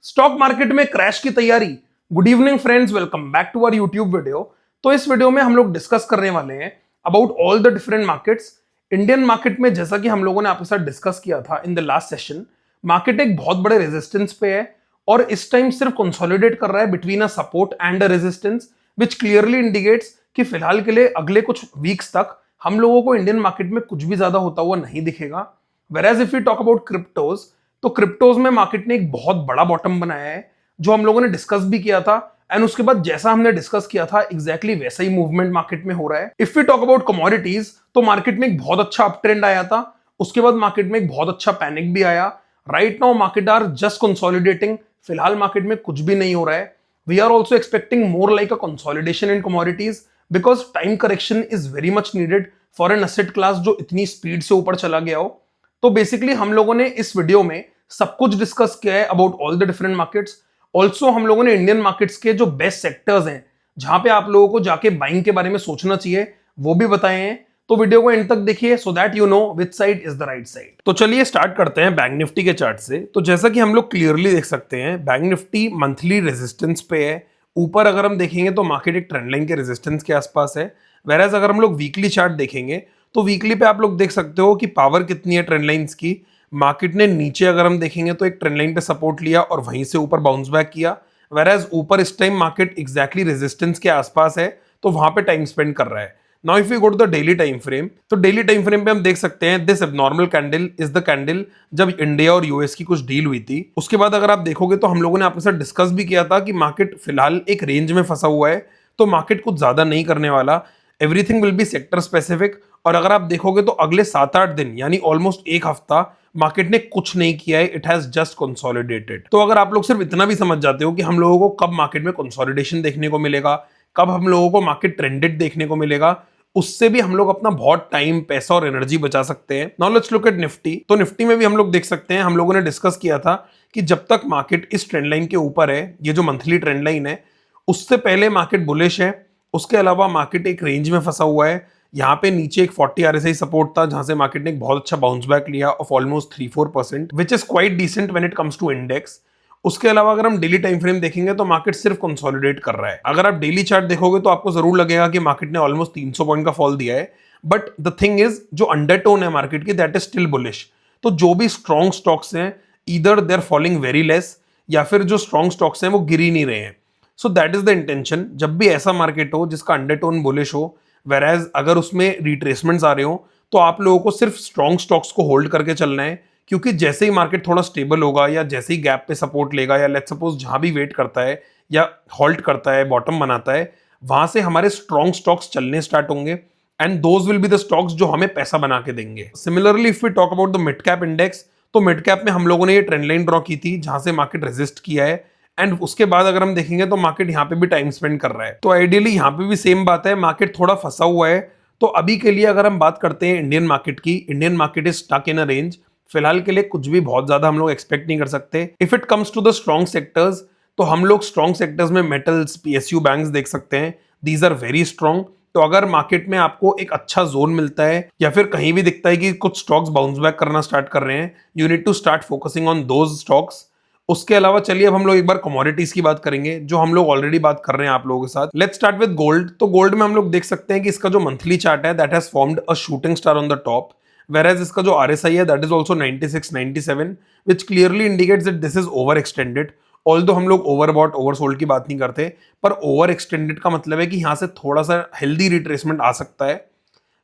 Stock market में crash की तैयारी। Good evening friends, welcome back to our YouTube video. तो इस वीडियो में हम लोग डिस्कस करने वाले हैं about all the different markets. Indian market में जैसा कि हम लोगों ने आपके साथ डिस्कस किया था in the last session, market एक बहुत बड़े रेजिस्टेंस पे है और इस टाइम सिर्फ कंसोलिडेट कर रहा है between a support and a resistance, which clearly indicates कि फिलहाल के लिए अगले कुछ वीक्स तक हम लोगों को इंडियन मार्केट में कुछ भी ज्यादा होता हुआ नहीं दिखेगा। Whereas if you talk about cryptos, तो क्रिप्टोज में मार्केट ने एक बहुत बड़ा बॉटम बनाया है जो हम लोगों ने डिस्कस भी किया था। एंड उसके बाद जैसा हमने डिस्कस किया था एग्जैक्टली वैसा ही मूवमेंट मार्केट में हो रहा है। If we talk about commodities, तो मार्केट में एक बहुत अच्छा अप ट्रेंड आया था, उसके बाद मार्केट में एक बहुत अच्छा पैनिक भी आया। Right now market are just consolidating. फिलहाल मार्केट में कुछ भी नहीं हो रहा है। We are also expecting more like a consolidation in commodities because time correction is very much needed for an asset class जो इतनी स्पीड से ऊपर चला गया हो। तो बेसिकली हम लोगों ने इस वीडियो में सब कुछ डिस्कस किया है about all the different markets. Also हम लोगों ने इंडियन मार्केट्स के जो बेस्ट सेक्टर्स हैं जहां पे आप लोगों को जाके बाइंग के बारे में सोचना चाहिए वो भी बताए हैं। तो वीडियो को एंड तक देखिए so that you know which side is the right side. तो चलिए स्टार्ट करते हैं बैंक निफ्टी के चार्ट से। तो जैसा कि हम लोग क्लियरली देख सकते हैं बैंक निफ्टी मंथली रेजिस्टेंस पे है। ऊपर अगर हम देखेंगे तो मार्केट एक ट्रेंड लाइन के रेजिस्टेंस के आसपास है। वेराज अगर हम लोग वीकली चार्ट देखेंगे तो वीकली पे आप लोग देख सकते हो कि पावर कितनी है ट्रेंड लाइंस की। मार्केट ने नीचे अगर हम देखेंगे तो एक ट्रेंड लाइन पे सपोर्ट लिया और वहीं से ऊपर बाउंस बैक किया। वेराज ऊपर इस टाइम मार्केट एग्जैक्टली रेजिस्टेंस के आसपास है तो वहां पे टाइम स्पेंड कर रहा है। Now if you go to the daily time frame, तो डेली टाइम फ्रेम पे हम देख सकते हैं this abnormal candle is the candle जब इंडिया और यूएस की कुछ डील हुई थी। उसके बाद अगर आप देखोगे तो हम लोगों ने आपके साथ डिस्कस भी किया था कि मार्केट फिलहाल एक रेंज में फंसा हुआ है, तो मार्केट कुछ ज्यादा नहीं करने वाला। Everything will be sector specific. और अगर आप देखोगे तो अगले 7-8 दिन यानी ऑलमोस्ट एक हफ्ता मार्केट ने कुछ नहीं किया है, इट हैज जस्ट कंसोलिडेटेड। तो अगर आप लोग सिर्फ इतना भी समझ जाते हो कि हम लोगों को कब मार्केट में कंसोलिडेशन देखने को मिलेगा, कब हम लोगों को मार्केट ट्रेंडेड देखने को मिलेगा, उससे भी हम लोग अपना बहुत टाइम, पैसा और एनर्जी बचा सकते हैं। Now let's look at Nifty. तो निफ्टी में भी हम लोग देख सकते हैं, हम लोगों ने डिस्कस किया था कि जब तक मार्केट इस ट्रेंड लाइन के ऊपर है, ये जो मंथली ट्रेंड लाइन है, उससे पहले मार्केट बुलिश है। उसके अलावा मार्केट एक रेंज में फंसा हुआ है। यहाँ पे नीचे एक 40 आरएसआई सपोर्ट था जहां से मार्केट ने एक बहुत अच्छा बाउंस बैक लिया off almost 3-4%, which is quite decent when it comes to index. उसके अलावा अगर हम डेली टाइम फ्रेम देखेंगे तो मार्केट सिर्फ कंसोलिडेट कर रहा है। अगर आप डेली चार्ट देखोगे तो आपको जरूर लगेगा कि मार्केट ने ऑलमोस्ट 300 पॉइंट का फॉल दिया है, बट द थिंग इज जो अंडरटोन है मार्केट की दैट इज स्टिल बुलिश। तो जो भी स्ट्रॉन्ग स्टॉक्स हैं either they are falling very less या फिर जो स्ट्रॉन्ग स्टॉक्स हैं वो गिर ही नहीं रहे हैं। सो दैट इज द इंटेंशन। जब भी ऐसा मार्केट हो जिसका अंडरटोन बुलिश हो, वेराज अगर उसमें रिट्रेसमेंट्स आ रहे हो, तो आप लोगों को सिर्फ स्ट्रॉन्ग स्टॉक्स को होल्ड करके चलना है। क्योंकि जैसे ही मार्केट थोड़ा स्टेबल होगा या जैसे ही गैप पे सपोर्ट लेगा या लेट्स सपोज जहां भी वेट करता है या हॉल्ट करता है, बॉटम बनाता है, वहां से हमारे स्ट्रॉन्ग स्टॉक्स चलने स्टार्ट होंगे and those will be the stocks जो हमें पैसा बना के देंगे। Similarly if we talk about the mid cap index, तो मिड कैप में हम लोगों ने ये ट्रेंड लाइन ड्रॉ की थी जहां से मार्केट रेजिस्ट किया है एंड उसके बाद अगर हम देखेंगे तो मार्केट यहाँ पे भी टाइम स्पेंड कर रहा है। तो आइडियली यहाँ पे भी सेम बात है, मार्केट थोड़ा फंसा हुआ है। तो अभी के लिए अगर हम बात करते हैं इंडियन मार्केट की, Indian market is stuck in a range. फिलहाल के लिए कुछ भी बहुत ज्यादा हम लोग एक्सपेक्ट नहीं कर सकते। If it comes to the strong sectors, तो हम लोग स्ट्रॉन्ग सेक्टर्स में मेटल्स, पीएसयू बैंक्स देख सकते हैं। These are very strong. तो अगर मार्केट में आपको एक अच्छा जोन मिलता है या फिर कहीं भी दिखता है कि कुछ स्टॉक्स बाउंस बैक करना स्टार्ट कर रहे हैं, you need to start focusing on those stocks. उसके अलावा चलिए अब हम लोग एक बार कमोडिटीज की बात करेंगे जो हम लोग ऑलरेडी बात कर रहे हैं आप लोगों के साथ। Let's start with gold. तो गोल्ड में हम लोग देख सकते हैं कि इसका जो मंथली चार्ट है that has formed a shooting star on the top, whereas इसका जो RSI है that is also 96-97, which clearly indicates that this is over extended। Although हम लोग ओवरबॉट ओवरसोल्ड की बात नहीं करते, पर ओवर एक्सटेंडेड का मतलब है कि यहाँ से थोड़ा सा हेल्दी रिट्रेसमेंट आ सकता है।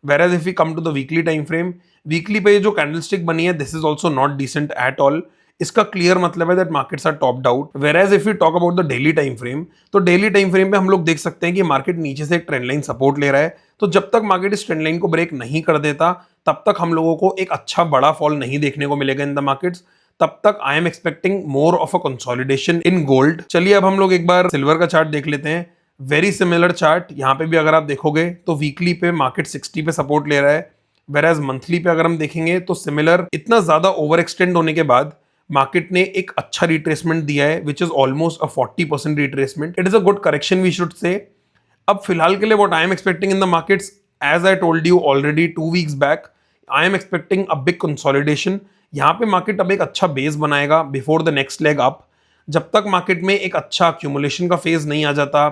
whereas if we come to the weekly time frame, weekly पे जो कैंडलस्टिक बनी है this is also not decent at all. इसका क्लियर मतलब है that markets are topped out. Whereas if you talk about the daily time frame, तो daily time frame पे हम लोग देख सकते हैं कि मार्केट नीचे से एक ट्रेंड लाइन सपोर्ट ले रहा है। तो जब तक मार्केट इस ट्रेंड लाइन को ब्रेक नहीं कर देता तब तक हम लोगों को एक अच्छा बड़ा फॉल नहीं देखने को मिलेगा इन द मार्केट्स। तब तक आई am expecting more of a consolidation in gold. चलिए अब हम लोग एक बार सिल्वर का चार्ट देख लेते हैं। Very similar chart. यहाँ पे भी अगर आप देखोगे तो वीकली पे मार्केट 60 पे सपोर्ट ले रहा है, वेराज मंथली पे अगर हम देखेंगे तो सिमिलर। इतना ज्यादा ओवर एक्सटेंड होने के बाद मार्केट ने एक अच्छा रिट्रेसमेंट दिया है which is almost a 40% retracement. It is a good correction we should say. अब फिलहाल के लिए what I am expecting in the markets, as I told you already 2 weeks back, I am expecting a big consolidation. यहाँ पे market अब एक अच्छा base बनाएगा before the next leg up. जब तक मार्केट में एक अच्छा अक्यूमुलेशन का फेज नहीं आ जाता,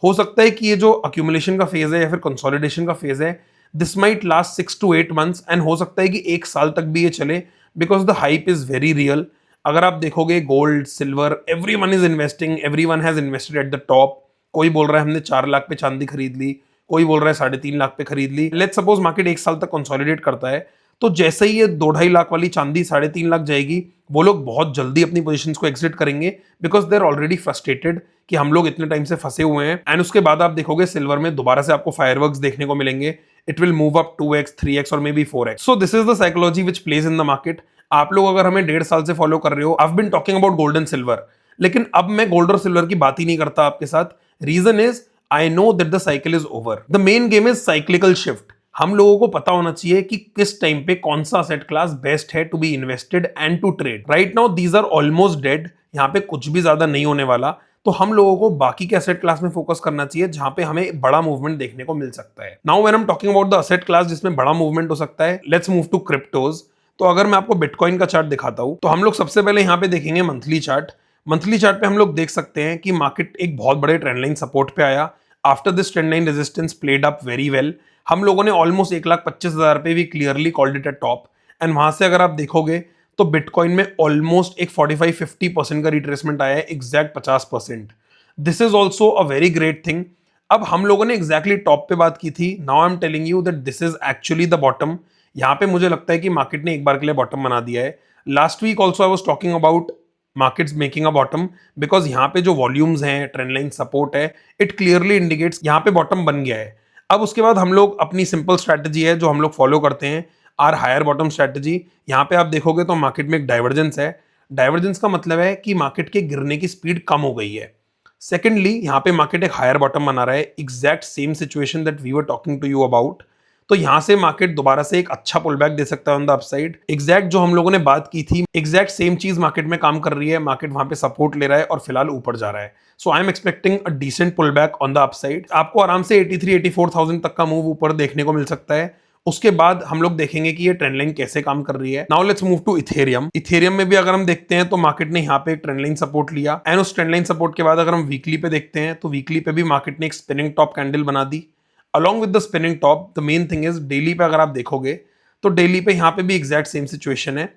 हो सकता है कि ये जो अक्यूमुलेशन का फेज है या फिर कंसोलिडेशन का फेज है, this might last 6 to 8 months, and हो सकता है कि 1 साल तक भी ये चले, because the hype is very real. अगर आप देखोगे gold, silver, everyone is investing, everyone has invested at the top. कोई बोल रहा है हमने 4 लाख पे चांदी खरीद ली, कोई बोल रहा है 3.5 लाख पे खरीद ली। लेट्स सपोज मार्केट 1 साल तक कंसोलिडेट करता है, तो जैसे ही ये 2-2.5 लाख वाली चांदी 3.5 लाख जाएगी, वो लोग बहुत जल्दी अपनी पोजीशंस को एग्जिट करेंगे, because they are already frustrated कि हम लोग इतने टाइम से फंसे हुए हैं। एंड उसके बाद आप देखोगे सिल्वर में दोबारा से आपको फायरवर्क्स देखने को मिलेंगे। It will move up 2x 3x और may be 4x। So this is the psychology which plays in the market. आप लोग अगर हमें 1.5 साल से फॉलो कर रहे हो, I have been talking about gold and silver, लेकिन अब मैं गोल्ड और सिल्वर की बात ही नहीं करता आपके साथ। Reason is I know that the cycle is over. The main game is cyclical shift. हम लोगों को पता होना चाहिए कि किस टाइम पे कौन सा असेट क्लास बेस्ट है to be invested and to trade. Right now these are almost dead, यहाँ पे कुछ भी ज्यादा नहीं होने वाला। तो हम लोगों को बाकी के असेट क्लास में फोकस करना चाहिए जहां पे हमें बड़ा मूवमेंट देखने को मिल सकता है। Now when I am talking about the asset class जिसमें बड़ा मूवमेंट हो सकता है, लेट्स मूव टू क्रिप्टोज। तो अगर मैं आपको बिटकॉइन का चार्ट दिखाता हूं, तो हम लोग सबसे पहले यहाँ पे देखेंगे मंथली चार्ट। मंथली चार्ट पे हम लोग देख सकते हैं कि मार्केट एक बहुत बड़े ट्रेंड लाइन सपोर्ट पे आया। After this trend line resistance played up very well. हम लोगों ने ऑलमोस्ट 1,25,000 पे भी clearly called it at top. And वहां से अगर आप देखोगे तो बिटकॉइन में ऑलमोस्ट एक 45-50% का रिट्रेसमेंट आया है, exact 50%। This is also a very great thing. अब हम लोगों ने एग्जैक्टली टॉप पे बात की थी, now I am telling you that this is actually the bottom. यहाँ पे मुझे लगता है कि मार्केट ने एक बार के लिए बॉटम बना दिया है। Last week also I was talking about markets making a bottom, because यहाँ पे जो वॉल्यूम्स हैं, ट्रेंड लाइन सपोर्ट है, इट क्लियरली इंडिकेट्स यहाँ पे बॉटम बन गया है। अब उसके बाद हम लोग अपनी सिंपल स्ट्रैटेजी है जो हम लोग फॉलो करते हैं, आर हायर बॉटम स्ट्रैटेजी। यहाँ पे आप देखोगे तो मार्केट में एक डाइवर्जेंस है। डाइवर्जेंस का मतलब है कि मार्केट के गिरने की स्पीड कम हो गई है। सेकेंडली, यहाँ पे मार्केट एक हायर बॉटम बना रहा है, exact same situation that we were talking to you about. तो यहां से मार्केट दोबारा से एक अच्छा पुल बैक दे सकता है ऑन द अपसाइड। एग्जैक्ट जो हम लोगों ने बात की थी, एग्जैक्ट सेम चीज मार्केट में काम कर रही है। मार्केट वहां पे सपोर्ट ले रहा है और फिलहाल ऊपर जा रहा है। So I am expecting a decent pull back on the upside. आपको आराम से 83-84,000 तक का मूव ऊपर देखने को मिल सकता है। उसके बाद हम लोग देखेंगे कि ये ट्रेंड लाइन कैसे काम कर रही है। Now let's move to Ethereum. Ethereum में भी अगर हम देखते हैं तो मार्केट ने यहाँ पे एक ट्रेंड लाइन सपोर्ट लिया, एंड उस ट्रेंड लाइन सपोर्ट के बाद अगर हम वीकली पे देखते हैं तो वीकली पे भी मार्केट ने एक स्पिनिंग टॉप कैंडल बना दी। Along with the spinning top, the main thing is daily पे अगर आप देखोगे तो डेली पे यहाँ पे भी एग्जैक्ट सेम सिचुएशन है।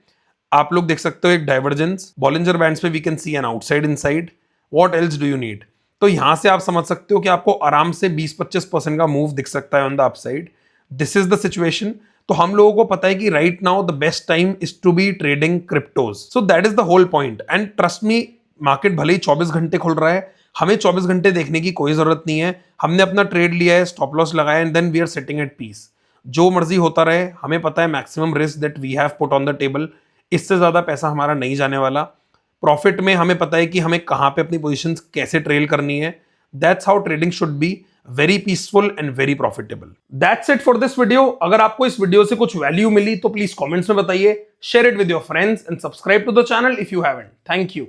आप लोग देख सकते हो एक डाइवर्जेंस, बॉलिंजर बैंड्स पे we can see an outside inside. What else do you need? तो यहां से आप समझ सकते हो कि आपको आराम से 20-25% का मूव दिख सकता है on the upside. This is the situation. तो हम लोगों को पता है कि right now the best time is to be trading cryptos. So that is the whole point. And trust me, market भले ही 24 घंटे खुल रहा है, हमें 24 घंटे देखने की कोई जरूरत नहीं है। हमने अपना ट्रेड लिया है, स्टॉप लॉस लगाया, and then we are sitting at peace. जो मर्जी होता रहे, हमें पता है maximum risk that we have put on the table, इससे ज्यादा पैसा हमारा नहीं जाने वाला। प्रॉफिट में हमें पता है कि हमें कहां पे अपनी पोजीशंस कैसे ट्रेल करनी है। That's how trading should be, very peaceful and very profitable. That's it for this video. अगर आपको इस वीडियो से कुछ वैल्यू मिली तो प्लीज कमेंट्स में बताइए, share it with your friends and subscribe to the channel if you haven't. Thank you.